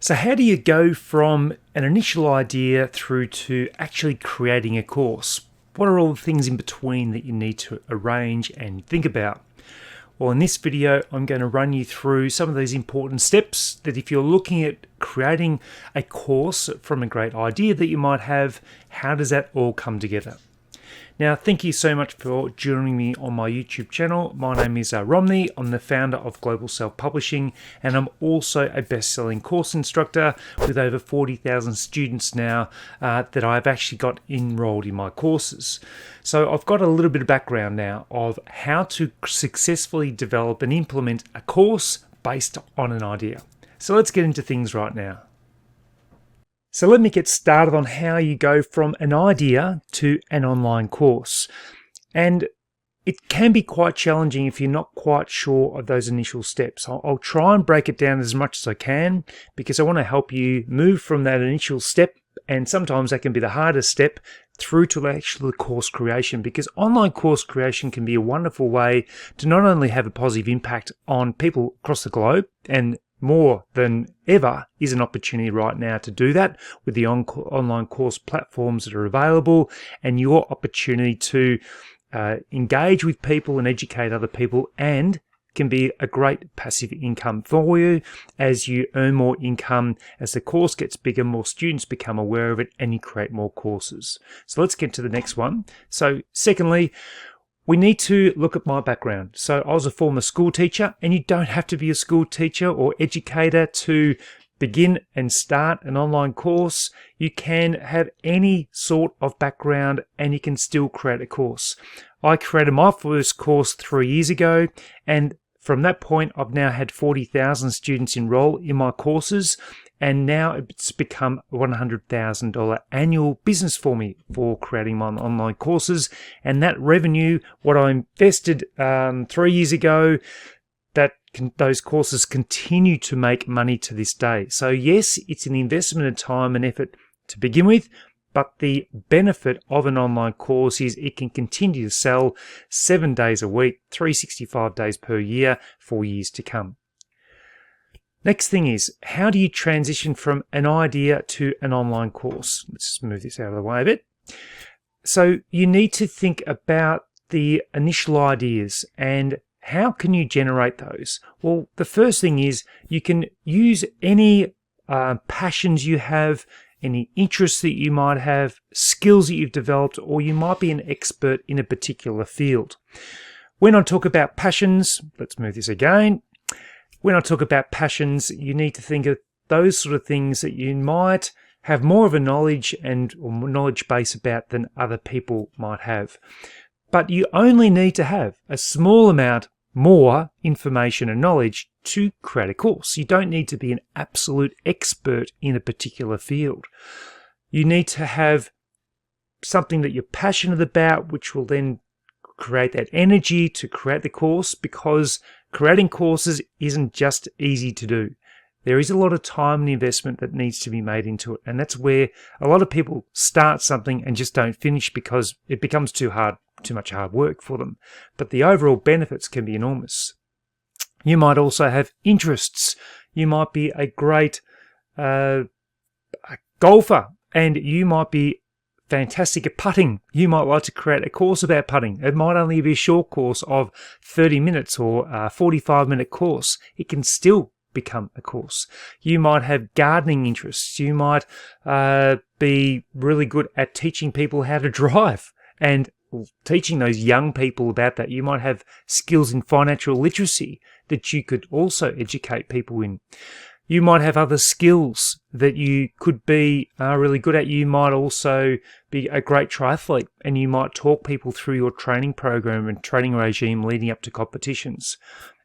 So how do you go from an initial idea through to actually creating a course? What are all the things in between that you need to arrange and think about? Well, in this video, I'm going to run you through some of these important steps that if you're looking at creating a course from a great idea that you might have, how does that all come together? Now, thank you so much for joining me on my YouTube channel. My name is Romney. I'm the founder of Global Self-Publishing, and I'm also a best-selling course instructor with over 40,000 students now that I've actually got enrolled in my courses. So I've got a little bit of background now of how to successfully develop and implement a course based on an idea. So let's get into things right now. So let me get started on how you go from an idea to an online course. And it can be quite challenging if you're not quite sure of those initial steps. I'll try and break it down as much as I can because I want to help you move from that initial step, and sometimes that can be the hardest step, through to actually the course creation, because online course creation can be a wonderful way to not only have a positive impact on people across the globe, and more than ever is an opportunity right now to do that with the online course platforms that are available, and your opportunity to engage with people and educate other people, and can be a great passive income for you as you earn more income. As the course gets bigger, more students become aware of it, and you create more courses. So let's get to the next one. So secondly, we need to look at my background. So I was a former school teacher, and you don't have to be a school teacher or educator to begin and start an online course. You can have any sort of background and you can still create a course. I created my first course 3 years ago, and from that point, I've now had 40,000 students enroll in my courses, and now it's become a $100,000 annual business for me for creating my online courses. And that revenue, what I invested 3 years ago, those courses continue to make money to this day. So yes, it's an investment of time and effort to begin with, but the benefit of an online course is it can continue to sell 7 days a week, 365 days per year for years to come. Next thing is, how do you transition from an idea to an online course? Let's move this out of the way a bit. So you need to think about the initial ideas and how can you generate those? Well, the first thing is you can use any passions you have, any interests that you might have, skills that you've developed, or you might be an expert in a particular field. When I talk about passions, let's move this again. When I talk about passions, you need to think of those sort of things that you might have more of a knowledge or knowledge base about than other people might have. But you only need to have a small amount more information and knowledge to create a course. You don't need to be an absolute expert in a particular field. You need to have something that you're passionate about, which will then create that energy to create the course, because creating courses isn't just easy to do. There is a lot of time and investment that needs to be made into it, and that's where a lot of people start something and just don't finish because it becomes too much hard work for them. But the overall benefits can be enormous. You might also have interests. You might be a great golfer, and you might be fantastic at putting. You might like to create a course about putting. It might only be a short course of 30 minutes or a 45-minute course. It can still become a course. You might have gardening interests. You might be really good at teaching people how to drive and teaching those young people about that. You might have skills in financial literacy that you could also educate people in. You might have other skills that you could be really good at. You might also be a great triathlete, and you might talk people through your training program and training regime leading up to competitions.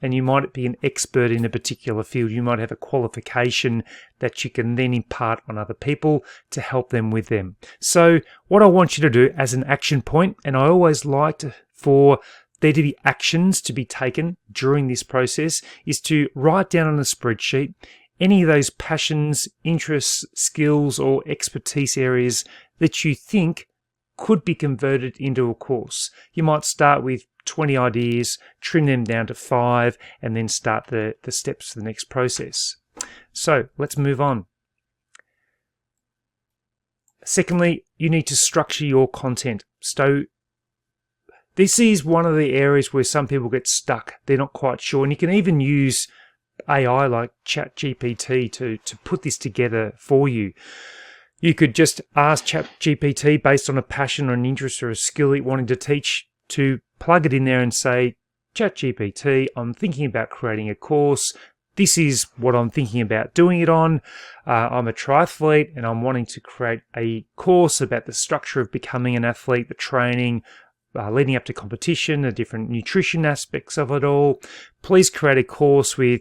And you might be an expert in a particular field. You might have a qualification that you can then impart on other people to help them with them. So what I want you to do as an action point, and I always like for there to be actions to be taken during this process, is to write down on a spreadsheet any of those passions, interests, skills, or expertise areas that you think could be converted into a course. You might start with 20 ideas, trim them down to 5, and then start the steps for the next process. So let's move on. Secondly, you need to structure your content. So this is one of the areas where some people get stuck. They're not quite sure. And you can even use AI like ChatGPT to put this together for you. You could just ask ChatGPT based on a passion or an interest or a skill that you're wanting to teach to plug it in there and say, ChatGPT, I'm thinking about creating a course. This is what I'm thinking about doing it on. I'm a triathlete and I'm wanting to create a course about the structure of becoming an athlete, the training, leading up to competition, the different nutrition aspects of it all. Please create a course with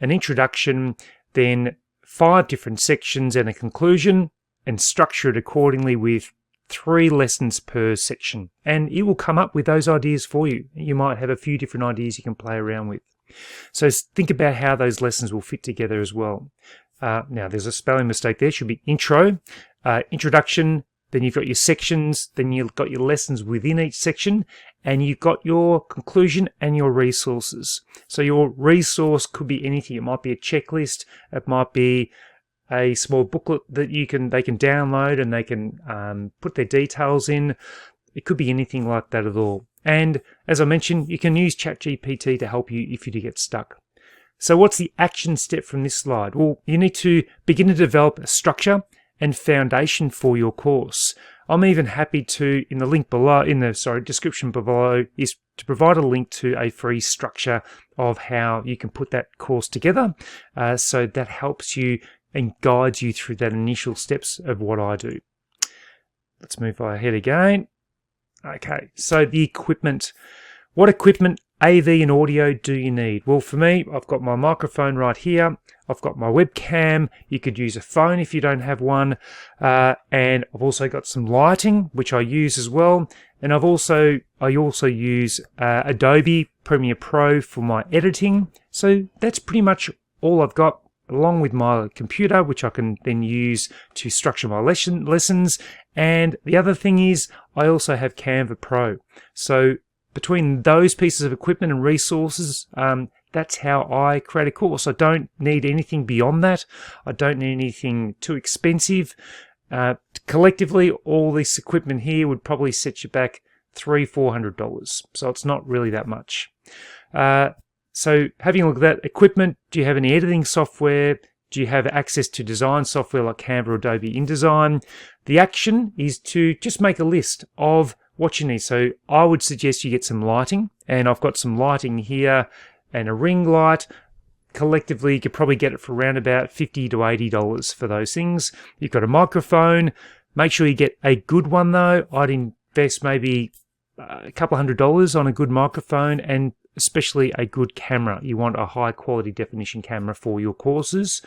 an introduction, then 5 different sections and a conclusion, and structure it accordingly with 3 lessons per section. And it will come up with those ideas for you. You might have a few different ideas you can play around with. So think about how those lessons will fit together as well. Now, there's a spelling mistake there. It should be intro, introduction, then you've got your sections, then you've got your lessons within each section, and you've got your conclusion and your resources. So your resource could be anything. It might be a checklist. It might be a small booklet that they can download and they can put their details in. It could be anything like that at all. And as I mentioned, you can use ChatGPT to help you if you do get stuck. So what's the action step from this slide? Well, you need to begin to develop a structure and foundation for your course. I'm even happy to, in the link below, description below, is to provide a link to a free structure of how you can put that course together. So that helps you and guides you through that initial steps of what I do. Let's move ahead again. Okay, so the equipment. What equipment, AV and audio, do you need? Well, for me, I've got my microphone right here. I've got my webcam. You could use a phone if you don't have one. And I've also got some lighting, which I use as well. And I also use Adobe Premiere Pro for my editing. So that's pretty much all I've got, along with my computer, which I can then use to structure my lessons. And the other thing is I also have Canva Pro. So between those pieces of equipment and resources, that's how I create a course. I don't need anything beyond that. I don't need anything too expensive. Collectively, all this equipment here would probably set you back $300-400. So it's not really that much. So having a look at that equipment, do you have any editing software? Do you have access to design software like Canva or Adobe InDesign? The action is to just make a list of what you need. So I would suggest you get some lighting, and I've got some lighting here and a ring light. Collectively, you could probably get it for around about $50 to $80 for those things. You've got a microphone. Make sure you get a good one though. I'd invest maybe a couple $100 on a good microphone, and especially a good camera. You want a high quality definition camera for your courses.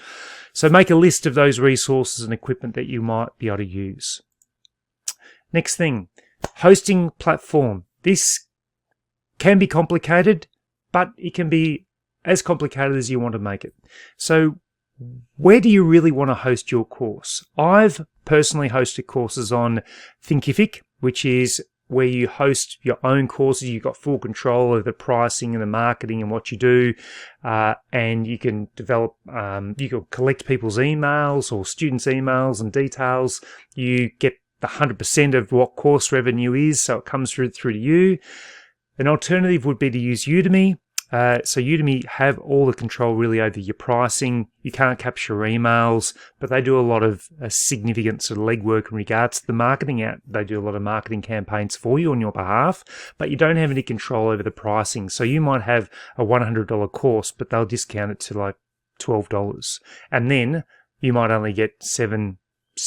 So make a list of those resources and equipment that you might be able to use. Next thing, hosting platform. This can be complicated, but it can be as complicated as you want to make it. So where do you really want to host your course? I've personally hosted courses on Thinkific, which is where you host your own courses. You've got full control of the pricing and the marketing and what you do. And you can develop, you can collect people's emails or students' emails and details. You get the 100% of what course revenue is, so it comes through to you. An alternative would be to use Udemy. So Udemy have all the control really over your pricing. You can't capture emails, but they do a lot of significant sort of legwork in regards to the marketing out. They do a lot of marketing campaigns for you on your behalf, but you don't have any control over the pricing. So you might have a $100 course, but they'll discount it to like $12. And then you might only get $7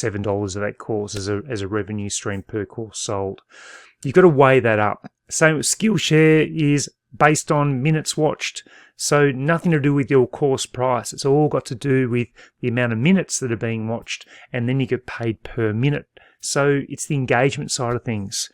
of that course as a revenue stream per course sold. You've got to weigh that up. Same with Skillshare is based on minutes watched. So nothing to do with your course price. It's all got to do with the amount of minutes that are being watched, and then you get paid per minute. So it's the engagement side of things.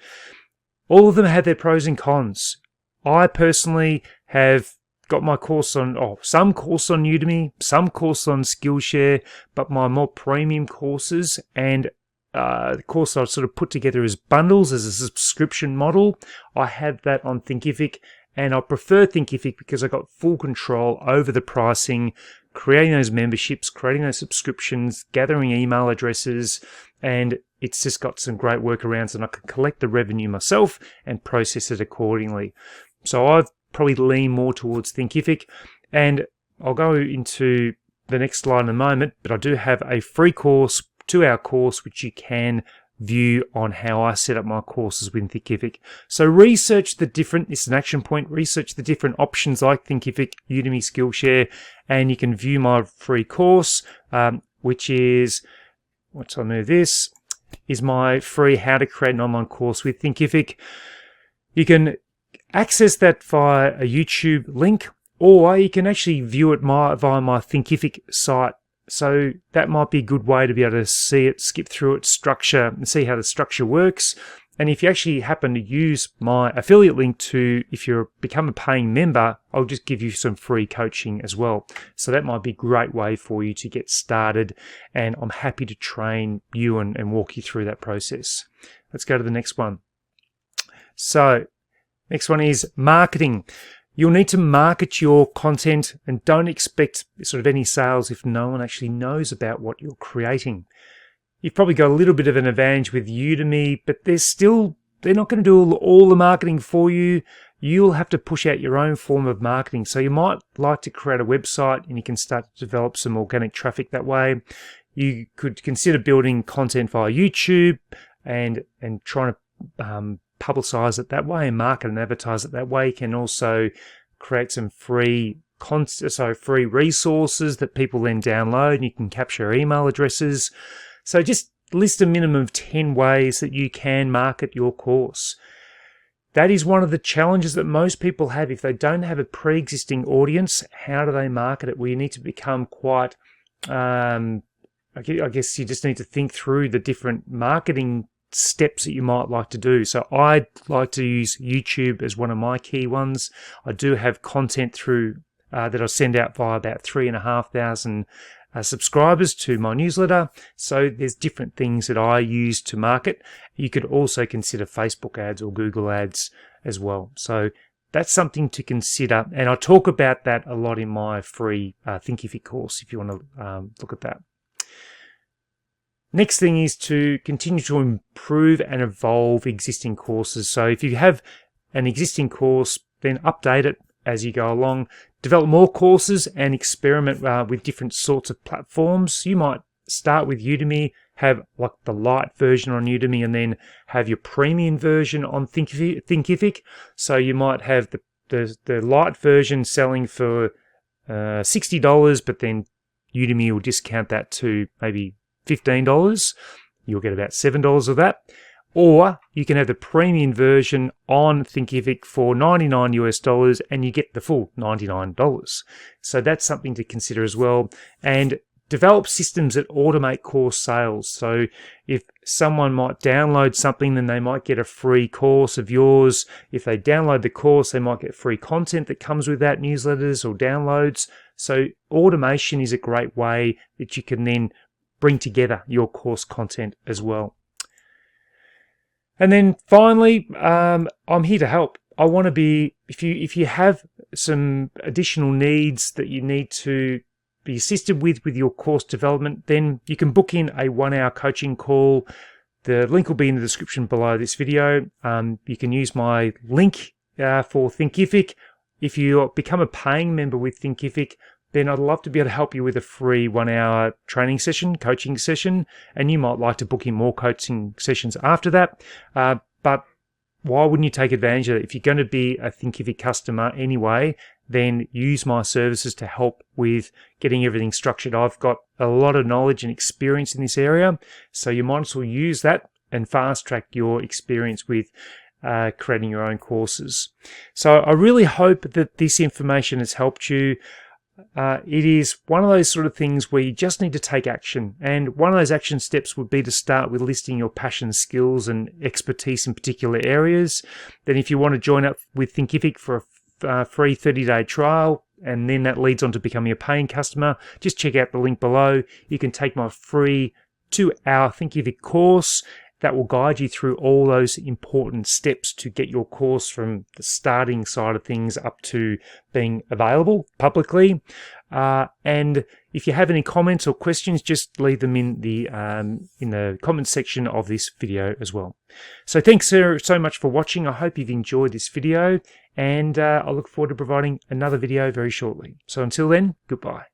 All of them have their pros and cons. I personally have got my course on, some course on Udemy, some course on Skillshare, but my more premium courses and the course I've sort of put together as bundles, as a subscription model, I have that on Thinkific. And I prefer Thinkific because I got full control over the pricing, creating those memberships, creating those subscriptions, gathering email addresses, and it's just got some great workarounds, and I can collect the revenue myself and process it accordingly. So I've probably lean more towards Thinkific, and I'll go into the next slide in a moment, but I do have a free course, 2-hour course, which you can view on how I set up my courses with Thinkific. So research the different, it's an action point, research the different options like Thinkific, Udemy, Skillshare, and you can view my free course, which is, once I move this, is my free How to Create an Online Course with Thinkific. You can access that via a YouTube link, or you can actually view it via my Thinkific site. So that might be a good way to be able to see it, skip through its structure and see how the structure works. And if you actually happen to use my affiliate link if you become a paying member, I'll just give you some free coaching as well. So that might be a great way for you to get started. And I'm happy to train you and walk you through that process. Let's go to the next one. So next one is marketing. You'll need to market your content and don't expect sort of any sales if no one actually knows about what you're creating. You've probably got a little bit of an advantage with Udemy, but they're not going to do all the marketing for you. You'll have to push out your own form of marketing. So you might like to create a website and you can start to develop some organic traffic that way. You could consider building content via YouTube and trying to publicize it that way and market and advertise it that way. You can also create some free resources that people then download, and you can capture email addresses. So just list a minimum of 10 ways that you can market your course. That is one of the challenges that most people have. If they don't have a pre-existing audience, how do they market it? Well, you need to become quite, I guess you just need to think through the different marketing steps that you might like to do. So I like to use YouTube as one of my key ones. I do have content through that I send out via about 3,500 subscribers to my newsletter. So there's different things that I use to market. You could also consider Facebook ads or Google ads as well. So that's something to consider. And I talk about that a lot in my free Thinkific course if you want to look at that. Next thing is to continue to improve and evolve existing courses. So if you have an existing course, then update it as you go along. Develop more courses and experiment with different sorts of platforms. You might start with Udemy, have like the light version on Udemy, and then have your premium version on Thinkific. So you might have the light version selling for $60, but then Udemy will discount that to maybe $15. You'll get about $7 of that. Or you can have the premium version on Thinkific for $99 and you get the full $99. So that's something to consider as well. And develop systems that automate course sales. So if someone might download something, then they might get a free course of yours. If they download the course, they might get free content that comes with that, newsletters or downloads. So automation is a great way that you can then bring together your course content as well. And then finally, I'm here to help. I want to be, if you have some additional needs that you need to be assisted with your course development, then you can book in a 1-hour coaching call. The link will be in the description below this video. You can use my link for Thinkific. If you become a paying member with Thinkific, then I'd love to be able to help you with a free 1-hour training session, coaching session, and you might like to book in more coaching sessions after that. But why wouldn't you take advantage of it? If you're going to be a Thinkific customer anyway, then use my services to help with getting everything structured. I've got a lot of knowledge and experience in this area, so you might as well use that and fast track your experience with creating your own courses. So I really hope that this information has helped you. It is one of those sort of things where you just need to take action. And one of those action steps would be to start with listing your passion, skills, and expertise in particular areas. Then if you want to join up with Thinkific for a free 30-day trial, and then that leads on to becoming a paying customer, just check out the link below. You can take my free 2-hour Thinkific course that will guide you through all those important steps to get your course from the starting side of things up to being available publicly. And if you have any comments or questions, just leave them in the comments section of this video as well. So thanks so much for watching. I hope you've enjoyed this video, and I look forward to providing another video very shortly. So until then, goodbye.